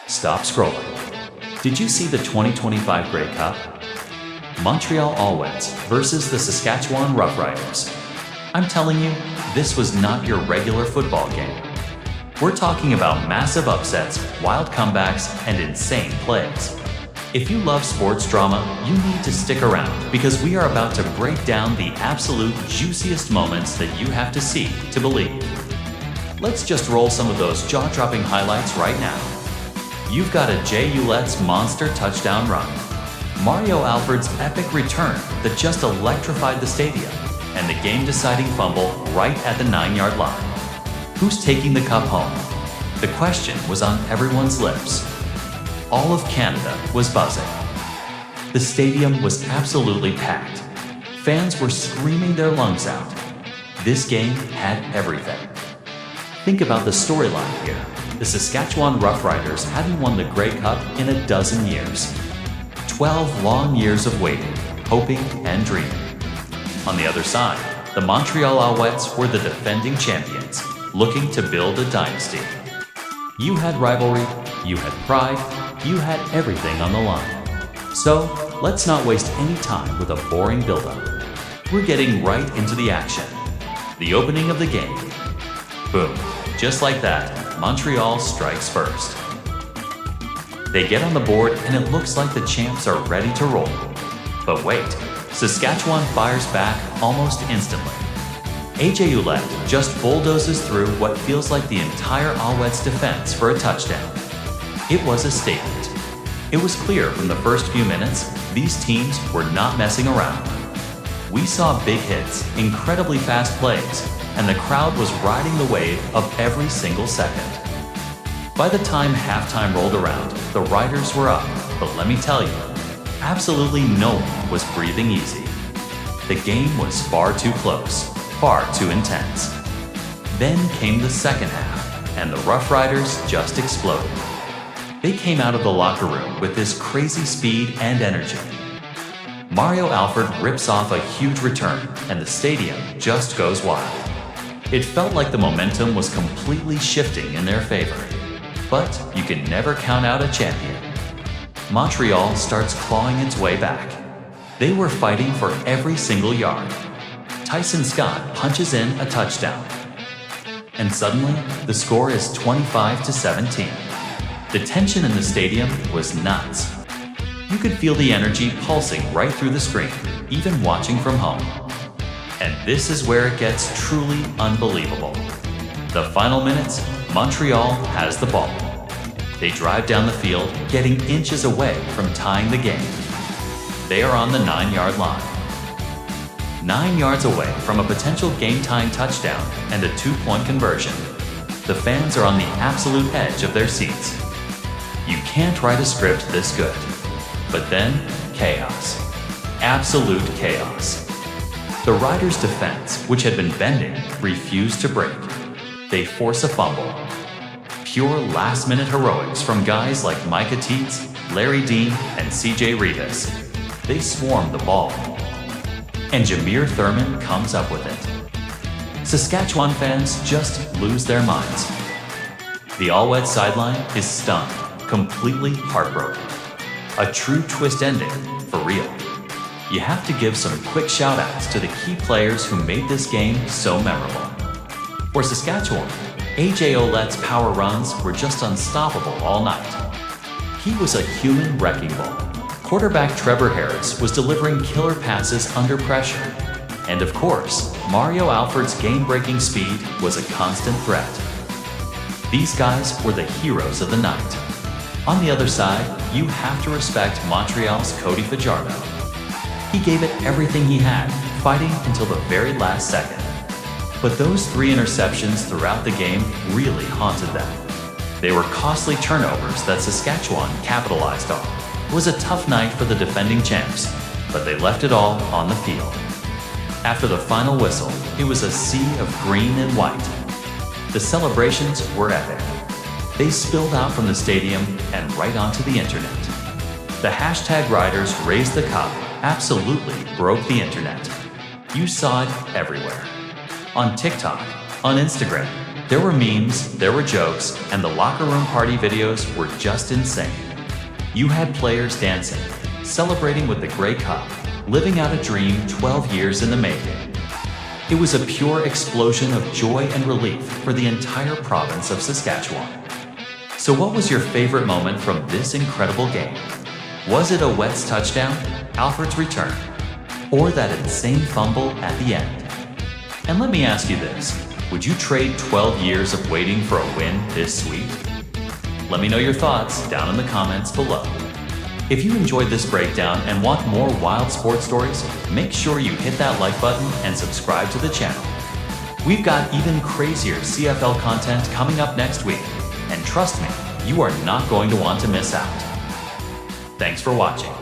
Stop scrolling. Did you see the 2025 Grey Cup? Montreal Alouettes versus the Saskatchewan Roughriders. I'm telling you, this was not your regular football game. We're talking about massive upsets, wild comebacks, and insane plays. If you love sports drama, you need to stick around because we are about to break down the absolute juiciest moments that you have to see to believe. Let's just roll some of those jaw-dropping highlights right now. You've got a Alouettes monster touchdown run, Mario Alford's epic return that just electrified the stadium, and the game-deciding fumble right at the 9-yard line. Who's taking the cup home? The question was on everyone's lips. All of Canada was buzzing. The stadium was absolutely packed. Fans were screaming their lungs out. This game had everything. Think about the storyline here. The Saskatchewan Roughriders hadn't won the Grey Cup in a dozen years. 12 long years of waiting, hoping, and dreaming. On the other side, the Montreal Alouettes were the defending champions, looking to build a dynasty. You had rivalry, you had pride, you had everything on the line. So, let's not waste any time with a boring build-up. We're getting right into the action. The opening of the game. Boom. Just like that, Montreal strikes first. They get on the board and it looks like the champs are ready to roll. But wait, Saskatchewan fires back almost instantly. Alouettes just bulldozes through what feels like the entire Alouettes defense for a touchdown. It was a statement. It was clear from the first few minutes, these teams were not messing around. We saw big hits, incredibly fast plays, and the crowd was riding the wave of every single second. By the time halftime rolled around, the Riders were up, but let me tell you, absolutely no one was breathing easy. The game was far too close, far too intense. Then came the second half, and the Roughriders just exploded. They came out of the locker room with this crazy speed and energy. Mario Alford rips off a huge return, and the stadium just goes wild. It felt like the momentum was completely shifting in their favor. But you can never count out a champion. Montreal starts clawing its way back. They were fighting for every single yard. Tyson Scott punches in a touchdown. And suddenly, the score is 25-17. The tension in the stadium was nuts. You could feel the energy pulsing right through the screen, even watching from home. And this is where it gets truly unbelievable. The final minutes, Montreal has the ball. They drive down the field, getting inches away from tying the game. They are on the 9-yard line. 9 yards away from a potential game-tying touchdown and a 2-point conversion. The fans are on the absolute edge of their seats. You can't write a script this good. But then, chaos. Absolute chaos. The Riders' defense, which had been bending, refused to break. They force a fumble. Pure last-minute heroics from guys like Micah Teets, Larry Dean, and CJ Rivas. They swarm the ball. And Jameer Thurman comes up with it. Saskatchewan fans just lose their minds. The Alouettes sideline is stunned, completely heartbroken. A true twist ending, for real. You have to give some quick shout-outs to the key players who made this game so memorable. For Saskatchewan, Alouettes' power runs were just unstoppable all night. He was a human wrecking ball. Quarterback Trevor Harris was delivering killer passes under pressure. And of course, Mario Alford's game-breaking speed was a constant threat. These guys were the heroes of the night. On the other side, you have to respect Montreal's Cody Fajardo. He gave it everything he had, fighting until the very last second. But those 3 interceptions throughout the game really haunted them. They were costly turnovers that Saskatchewan capitalized on. It was a tough night for the defending champs, but they left it all on the field. After the final whistle, it was a sea of green and white. The celebrations were epic. They spilled out from the stadium and right onto the internet. The hashtag Riders raised the cup absolutely broke the internet. You saw it everywhere. On TikTok, on Instagram, There were memes, there were jokes, and the locker room party videos were just insane. You had players dancing, celebrating with the Grey Cup, living out a dream 12 years in the making. It was a pure explosion of joy and relief for the entire province of Saskatchewan. So what was your favorite moment from this incredible game? Was it Alouettes' touchdown, Alfred's return, or that insane fumble at the end? And let me ask you this, would you trade 12 years of waiting for a win this sweet? Let me know your thoughts down in the comments below. If you enjoyed this breakdown and want more wild sports stories, make sure you hit that like button and subscribe to the channel. We've got even crazier CFL content coming up next week, and trust me, you are not going to want to miss out. Thanks for watching.